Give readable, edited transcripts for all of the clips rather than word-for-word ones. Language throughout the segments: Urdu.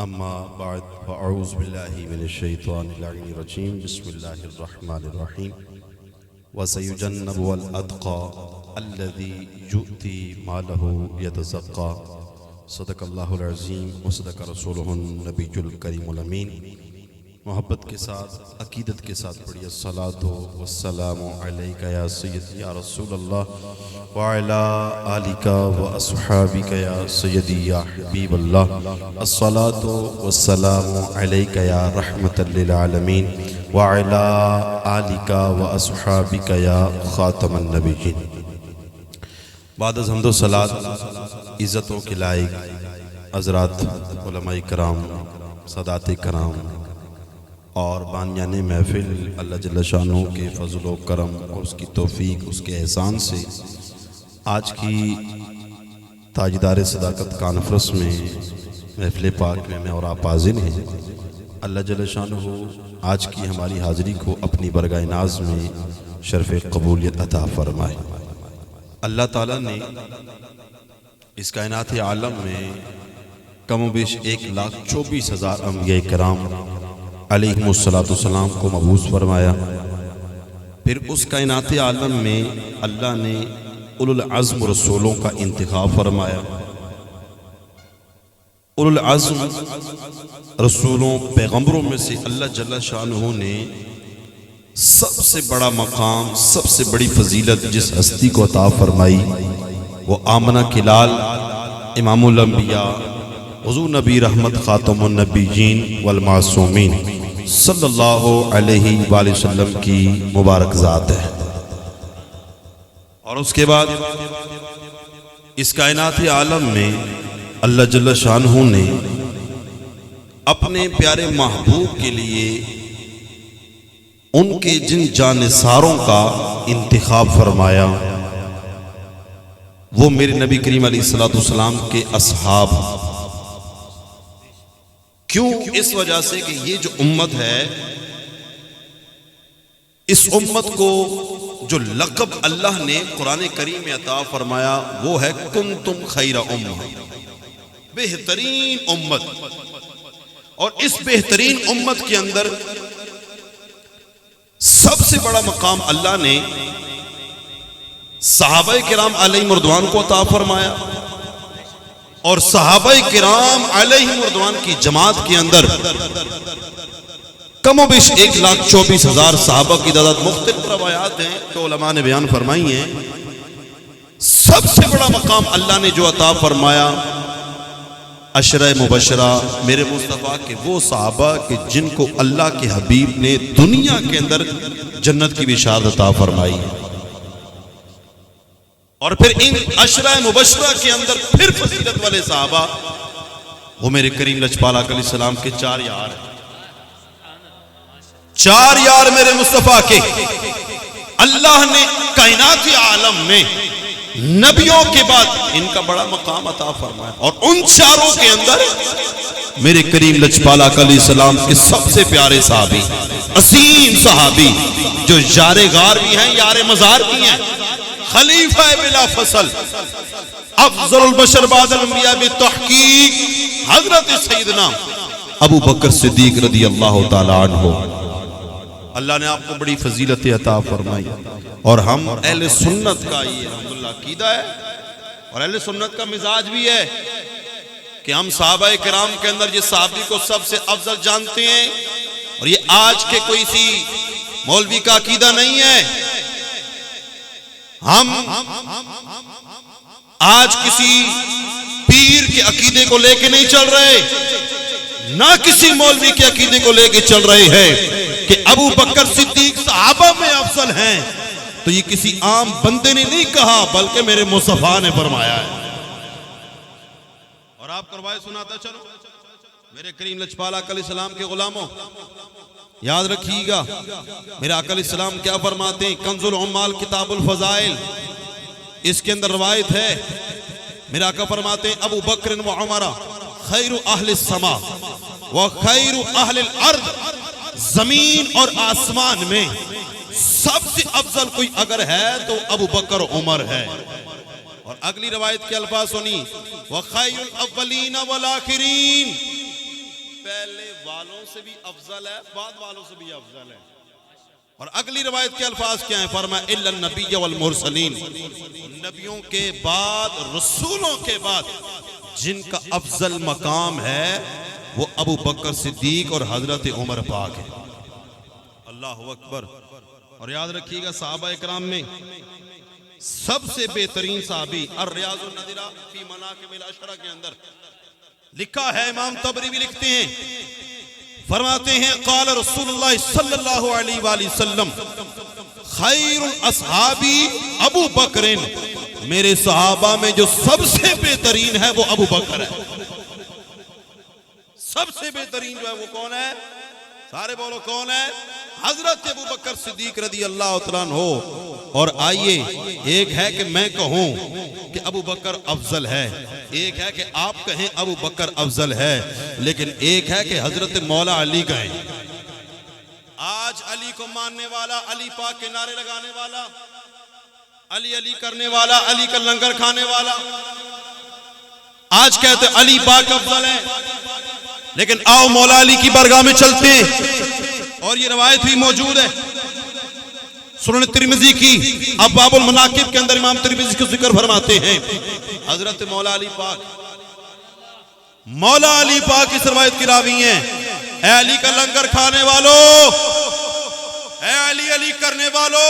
اما بعد فاعوذ باللہ من الشیطان اللعین الرجیم بسم اللہ الرحمن الرحیم وسیجنبها الاتقى الذی یؤتی مالہ یتزکیٰ صدق اللہ العظیم وصدق رسولہ النبی الکریم الامین۔ محبت کے ساتھ عقیدت کے ساتھ پڑھیے الصلاۃ والسلام علیک یا سیدی یا رسول اللہ وعلی آلک واصحابک یا سیدی یا حبیب اللہ، الصلاۃ والسلام علیک یا رحمت للعالمین وعلی آلک واصحابک یا خاتم النبیین۔ بعد از حمد و صلاۃ عزتوں کے لائق حضرات علماء کرام، سادات کرام اور بانیان محفل، اللہ جل شانہ کے فضل و کرم اور اس کی توفیق، اس کے احسان سے آج کی تاجدار صداقت کانفرنس میں محفل پاک میں اور آپ حاضر ہیں۔ اللہ جل شانہ آج کی ہماری حاضری کو اپنی برگاہ ناز میں شرف قبولیت عطا فرمائے۔ اللہ تعالیٰ نے اس کائنات عالم میں کم و بیش 1,24,000 انبیاء کرام علیہم السلام کو مبعوث فرمایا۔ پھر اس کائنات عالم میں اللہ نے اولو العزم رسولوں کا انتخاب فرمایا۔ اولو العزم رسولوں پیغمبروں میں سے اللہ جل شانہ نے سب سے بڑا مقام، سب سے بڑی فضیلت جس ہستی کو عطا فرمائی وہ آمنہ کی لال امام الانبیاء حضور نبی رحمت خاتم النبیین والمعصومین صلی اللہ علیہ وآلہ وسلم کی مبارک ذات ہے۔ اور اس کے بعد اس کائنات عالم میں اللہ جل شانہ نے اپنے پیارے محبوب کے لیے ان کے جن جانثاروں کا انتخاب فرمایا وہ میرے نبی کریم علیہ السلام کے اصحاب۔ کیوں؟ اس وجہ سے کہ یہ جو امت ہے، اس امت کو جو لقب اللہ نے قرآن کریم میں عطا فرمایا وہ ہے کنتم خیر امہ، بہترین امت۔ اور اس بہترین امت کے اندر سب سے بڑا مقام اللہ نے صحابہ کرام علیہم رضوان کو عطا فرمایا، اور صحابہ کرام علیہم رضوان کی جماعت کے اندر کم و بیش 1,24,000 صحابہ کی تعداد، مختلف روایات ہیں تو علماء نے بیان فرمائی ہیں۔ سب سے بڑا مقام اللہ نے جو عطا فرمایا عشرہ مبشرہ میرے مصطفیٰ کے وہ صحابہ کہ جن کو اللہ کے حبیب نے دنیا کے اندر جنت کی بشارت عطا فرمائی، اور پھر ان عشرہ مبشرہ کے اندر پھر فضیلت والے صحابہ وہ میرے کریم لجپال آقا علیہ السلام کے 4 یار ہیں۔ 4 یار میرے مصطفیٰ کے اللہ نے کائنات عالم میں نبیوں کے بعد ان کا بڑا مقام عطا فرمایا، اور ان 4 کے اندر میرے کریم لجپال آقا علیہ السلام کے سب سے پیارے صحابی، عظیم صحابی جو یار غار بھی ہیں، یار مزار بھی ہیں، خلیفہ بلا فصل، افضل البشر بعد الانبیاء بالتحقیق، حضرت سیدنا ابو بکر صدیق رضی اللہ تعالی عنہ۔ اللہ نے آپ کو بڑی فضیلت عطا فرمائی، اور ہم اہل سنت کا یہ الحمدللہ عقیدہ ہے اور اہل سنت کا مزاج بھی ہے کہ ہم صحابہ کرام کے اندر جس صحابی کو سب سے افضل جانتے ہیں، اور یہ آج کے کوئی سی مولوی کا عقیدہ نہیں ہے، ہم آج کسی پیر کے عقیدے کو لے کے نہیں چل رہے، نہ کسی مولوی کے عقیدے کو لے کے چل رہے ہیں کہ ابو بکر صدیق صحابہ میں افضل ہیں، تو یہ کسی عام بندے نے نہیں کہا بلکہ میرے مصطفیٰ نے فرمایا ہے۔ اور آپ کروائے سناتا چلو میرے کریم لجپال آقا علیہ السلام کے غلاموں، یاد رکھیے گا میرے آقا علیہ السلام کیا فرماتے ہیں؟ کنز العمال کتاب الفضائل، اس کے اندر روایت ہے میرے آقا فرماتے ہیں ابو بکر و عمر خیر اہل السماء و خیر اہل الارض، زمین اور آسمان میں سب سے افضل کوئی اگر ہے تو ابو بکر عمر ہے۔ اور اگلی روایت کے الفاظ سنی وَخَيْرُ الْأَوَّلِينَ وَالْآخِرِينَ، والوں سے بھی افضل ہے، بعد والوں سے بھی افضل ہے۔ اور اگلی روایت کے الفاظ کیا ہیں؟ فرمایا الا النبی والمرسلین، نبیوں کے بعد، رسولوں کے بعد جن کا افضل مقام ہے وہ ابو بکر صدیق اور حضرت عمر پاک ہے۔ اللہ اکبر۔ اور یاد رکھیے گا صحابہ اکرام میں سب سے بہترین صحابی الریاض النادرہ فی مناقب العشرہ کے اندر لکھا ہے، امام طبری بھی لکھتے ہیں، فرماتے ہیں قال رسول اللہ صلی اللہ علیہ وآلہ وسلم خیر اصحابی ابو بکر، میرے صحابہ میں جو سب سے بہترین ہے وہ ابو بکر ہے۔ سب سے بہترین جو ہے وہ کون ہے؟ سارے بولو کون ہے؟ حضرت ابو بکر صدیق رضی اللہ تعالیٰ عنہ۔ اور آئیے، ایک ہے کہ میں کہوں کہ ابو بکر افضل ہے، ایک ہے کہ آپ کہیں ابو بکر افضل ہے، لیکن ایک ہے کہ حضرت مولا علی کہیں۔ آج علی کو ماننے والا، علی پاک کے نعرے لگانے والا، علی علی کرنے والا، علی کا لنگر کھانے والا، آج کہتے علی پاک افضل ہے، لیکن آؤ مولا علی کی بارگاہ میں چلتے ہیں۔ اور یہ روایت بھی موجود ہے سنن ترمذی کی، ابواب المناقب کے اندر امام ترمذی کو ذکر فرماتے ہیں، حضرت مولا علی پاک، مولا علی پاک اس روایت کی راوی ہیں، اے علی کا لنگر کھانے والو، اے علی علی کرنے والو۔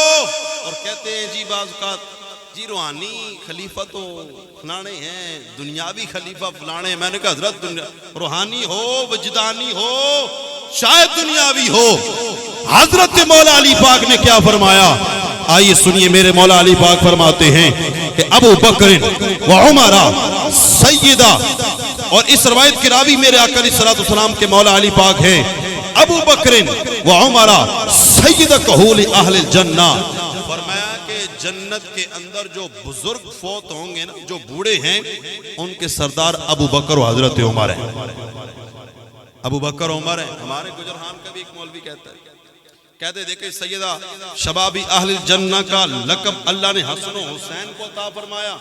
اور کہتے ہیں جی بعض اوقات جی روحانی خلیفہ تو فلانے ہیں، دنیاوی خلیفہ فلانے ہیں۔ میں نے کہا حضرت روحانی ہو، وجدانی ہو، شاید دنیاوی ہو، حضرت مولا علی پاک نے کیا فرمایا؟ آئیے سنیے، میرے مولا علی پاک فرماتے ہیں کہ ابو بکر و عمر سیدہ، اور اس روایت کی راوی میرے آقا علیہ السلام کے مولا علی پاک ہیں، ابو بکر و عمر سید کہول اہل الجنہ۔ فرمایا کہ جنت کے اندر جو بزرگ فوت ہوں گے نا، جو بوڑھے ہیں، ان کے سردار ابو بکر و حضرت عمر ہیں۔ ابو بکر عمر ہیں۔ ہمارے گجرہان کا بھی ایک مولوی کہتا ہے، کہتے دیکھیں سیدہ شبابی اہل الجنہ کا لقب اللہ نے حسن و حسین کو عطا فرمایا۔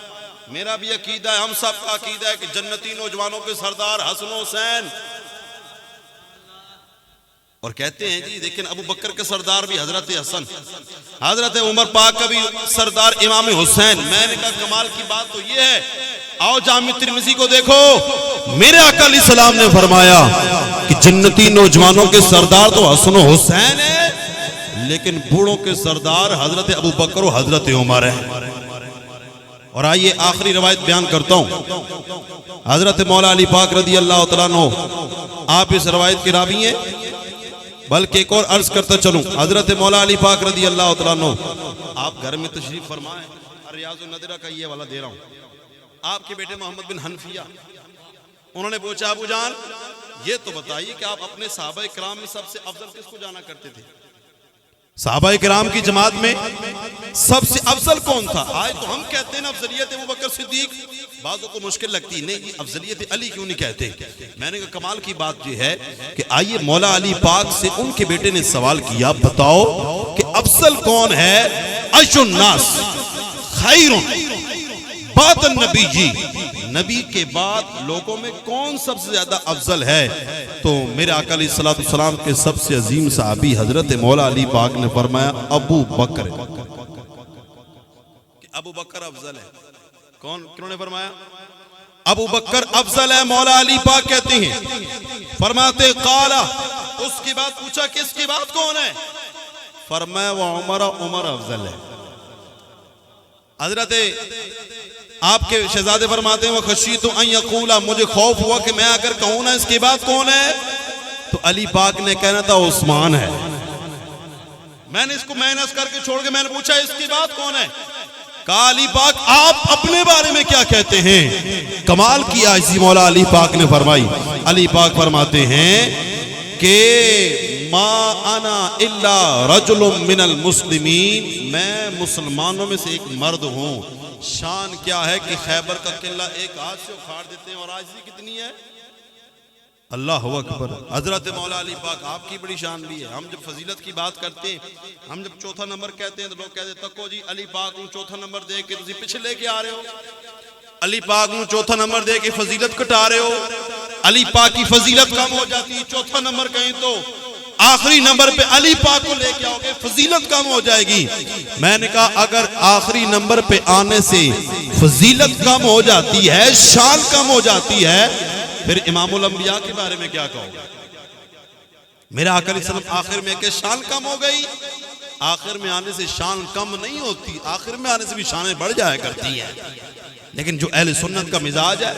میرا بھی عقیدہ ہے، ہم سب کا عقیدہ ہے کہ جنتی نوجوانوں کے سردار حسن و حسین۔ اور کہتے ہیں جی لیکن ابو بکر کے سردار بھی حضرت حسن، حضرت عمر پاک کا بھی سردار امام حسین۔ میں نے کہا کمال کی بات تو یہ ہے، آؤ جامع ترمذی کو دیکھو، میرے آقا علیہ السلام نے فرمایا کہ جنتی نوجوانوں کے سردار تو حسن و حسین ہے، لیکن بوڑھوں کے سردار حضرت ابو بکر و حضرت عمر ہیں۔ اور آئیے آخری روایت بیان کرتا ہوں، حضرت مولا علی پاک رضی اللہ تعالیٰ عنہ، آپ اس روایت کی راوی ہیں، بلکہ ایک اور عرض کرتا چلوں، حضرت مولا علی پاک رضی اللہ تعالیٰ عنہ آپ گھر میں تشریف فرمائیں۔ ریاض النادرہ کا یہ والا دے رہا ہوں، آپ کے بیٹے محمد بن حنفیہ، انہوں نے پوچھا ابو جان یہ تو بتائیے کہ آپ اپنے صحابہ کرام میں سب سے افضل کس کو جانا کرتے تھے؟ صحابہ کرام کی جماعت میں سب سے افضل کون تھا؟ آج تو ہم کہتے ہیں نا افضلیت ابو بکر صدیق، بعضوں کو مشکل لگتی نہیں جی افضلیت علی کیوں نہیں کہتے؟ میں نے کہا کمال کی بات یہ ہے کہ آئیے مولا علی پاک سے ان کے بیٹے نے سوال کیا، بتاؤ کہ افضل کون ہے؟ اشو الناس خیر بعد النبی، جی نبی کے بعد لوگوں میں کون سب سے زیادہ افضل ہے؟ تو میرے آقا علیہ السلام کے سب سے عظیم صحابی حضرت مولا علی پاک نے فرمایا ابو بکر، کہ ابو بکر افضل ہے۔ کنہوں نے فرمایا ابو بکر افضل ہے؟ مولا علی پاک کہتے ہیں، فرماتے قالا، اس کی بات پوچھا کہ اس کی بات کون ہے؟ فرمایا وہ عمر افضل ہے۔ حضرت آپ کے شہزادے فرماتے ہیں وہ خشیت ان یقولا، مجھے خوف ہوا کہ میں اگر کہوں نا اس کی بات کون ہے تو علی پاک نے کہنا تھا عثمان ہے۔ میں نے اس کو مائنس کر کے چھوڑ کے میں نے پوچھا اس کی بات کون ہے؟ کہا علی پاک آپ اپنے بارے میں کیا کہتے ہیں؟ کمال کیا اسی مولا علی پاک نے فرمائی، علی پاک فرماتے ہیں کہ ما انا الا رجل من المسلمین، میں مسلمانوں میں سے ایک مرد ہوں۔ شان کیا ہے کہ خیبر کا قلعہ ایک ہاتھ سے اکھاڑ دیتے ہیں، اور عاجزی کتنی ہے، اللہ اکبر۔ حضرت مولا علی پاک آپ کی بڑی شان بھی ہے۔ ہم جب فضیلت کی بات کرتے ہیں، ہم جب چوتھا نمبر کہتے ہیں تو لوگ کہتے ہیں تکو جی علی پاک کو چوتھا نمبر دے کے تسی پیچھے لے کے آ رہے ہو، علی پاک کو چوتھا نمبر دے کے فضیلت کٹا رہے ہو، علی پاک کی فضیلت کم ہو جاتی ہے. چوتھا نمبر کہیں تو آخری نمبر پہ علی پاک کو لے کے آؤ گے فضیلت کم ہو جائے گی. میں نے کہا اگر آخری نمبر پہ آنے سے فضیلت کم ہو جاتی ہے, شان کم ہو جاتی ہے, پھر امام الانبیاء کے بارے میں کیا کہو گے؟ میرا آقا علیہ السلام آخر میں کہ شان کم ہو گئی. آخر میں آنے سے شان کم نہیں ہوتی, آخر میں آنے سے بھی شانیں بڑھ جایا کرتی ہیں. لیکن جو اہل سنت کا مزاج ہے,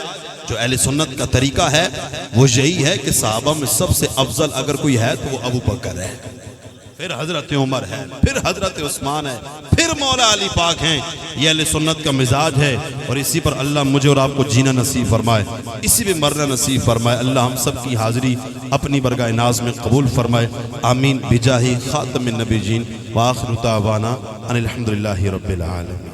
جو اہل سنت کا طریقہ ہے, وہ یہی ہے کہ صحابہ میں سب سے افضل اگر کوئی ہے تو وہ ابو بکر ہے, پھر حضرت عمر ہے, پھر حضرت عثمان ہے, پھر مولا علی پاک ہیں. یہ اہل سنت کا مزاج ہے, اور اسی پر اللہ مجھے اور آپ کو جینا نصیب فرمائے, اسی پہ مرنا نصیب فرمائے. اللہ ہم سب کی حاضری اپنی برگاہ ناز میں قبول فرمائے. آمین بجاہ خاتم النبیین وآخر دعوانا ان الحمدللہ رب العالمین.